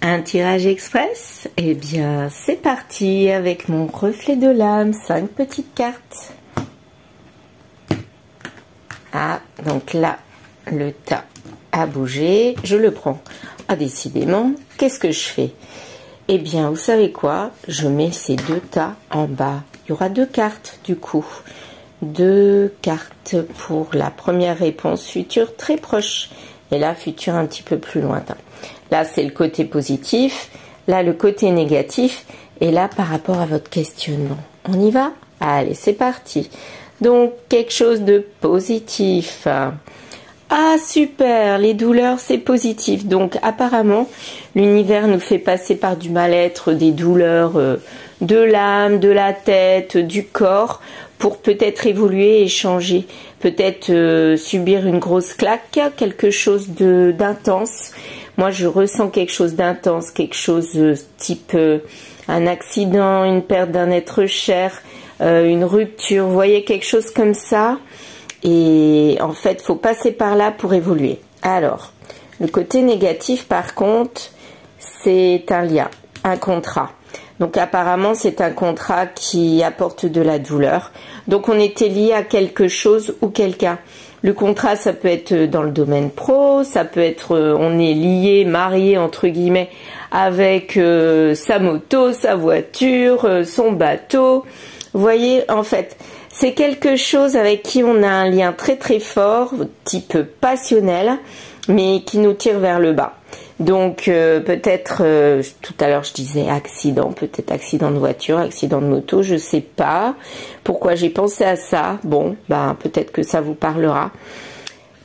Un tirage express? Eh bien, c'est parti avec mon reflet de l'âme, 5 petites cartes. Ah, donc là, le tas a bougé, je le prends. Ah, décidément, qu'est-ce que je fais? Eh bien, vous savez quoi? Je mets ces deux tas en bas. Il y aura 2 cartes, du coup. 2 cartes pour la première réponse, futur très proche. Et là, futur un petit peu plus lointain. Là, c'est le côté positif. Là, le côté négatif. Et là, par rapport à votre questionnement. On y va? Allez, c'est parti. Donc, quelque chose de positif. Ah, super! Les douleurs, c'est positif. Donc, apparemment, l'univers nous fait passer par du mal-être, des douleurs de l'âme, de la tête, du corps, pour peut-être évoluer et changer. Peut-être subir une grosse claque, quelque chose d'intense. Moi, je ressens quelque chose d'intense, quelque chose type un accident, une perte d'un être cher, une rupture. Vous voyez, quelque chose comme ça. Et en fait, faut passer par là pour évoluer. Alors, le côté négatif, par contre, c'est un lien, un contrat. Donc apparemment, c'est un contrat qui apporte de la douleur. Donc on était lié à quelque chose ou quelqu'un. Le contrat, ça peut être dans le domaine pro, ça peut être, on est lié, marié, entre guillemets, avec sa moto, sa voiture, son bateau. Vous voyez, en fait, c'est quelque chose avec qui on a un lien très très fort, type passionnel, mais qui nous tire vers le bas. Donc peut-être, tout à l'heure je disais accident, peut-être accident de voiture, accident de moto, je sais pas pourquoi j'ai pensé à ça. Bon, ben peut-être que ça vous parlera.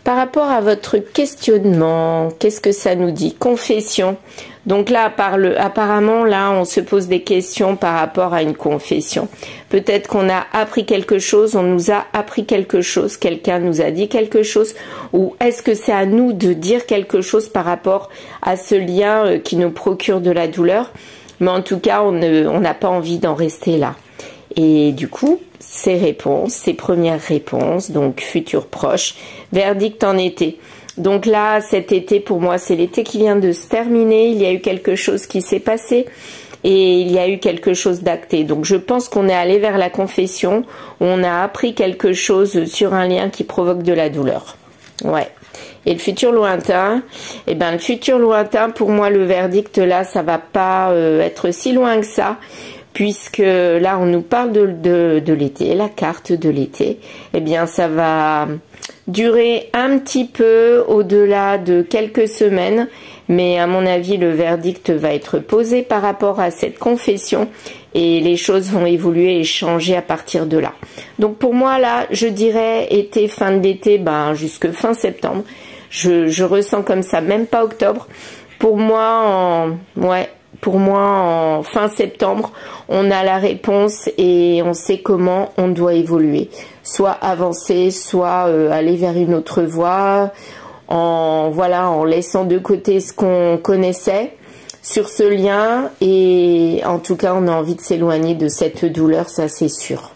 Par rapport à votre questionnement, qu'est-ce que ça nous dit? Confession. Donc là, apparemment, là, on se pose des questions par rapport à une confession. Peut-être qu'on a appris quelque chose, on nous a appris quelque chose, quelqu'un nous a dit quelque chose, ou est-ce que c'est à nous de dire quelque chose par rapport à ce lien qui nous procure de la douleur? Mais en tout cas, on n'a pas envie d'en rester là. Et du coup, ces réponses, ces premières réponses, donc futur proche, verdict en été. Donc là, cet été, pour moi, c'est l'été qui vient de se terminer. Il y a eu quelque chose qui s'est passé et il y a eu quelque chose d'acté. Donc je pense qu'on est allé vers la confession. On a appris quelque chose sur un lien qui provoque de la douleur. Ouais. Et le futur lointain, eh ben le futur lointain, pour moi, le verdict là, ça va pas être si loin que ça. Puisque là, on nous parle de l'été, la carte de l'été, eh bien, ça va durer un petit peu au-delà de quelques semaines, mais à mon avis, le verdict va être posé par rapport à cette confession et les choses vont évoluer et changer à partir de là. Donc pour moi, là, je dirais été, fin de l'été, ben, jusque fin septembre. Je ressens comme ça, même pas octobre. Pour moi, pour moi, en fin septembre, on a la réponse et on sait comment on doit évoluer. Soit avancer, soit aller vers une autre voie, en laissant de côté ce qu'on connaissait sur ce lien. Et en tout cas, on a envie de s'éloigner de cette douleur, ça c'est sûr.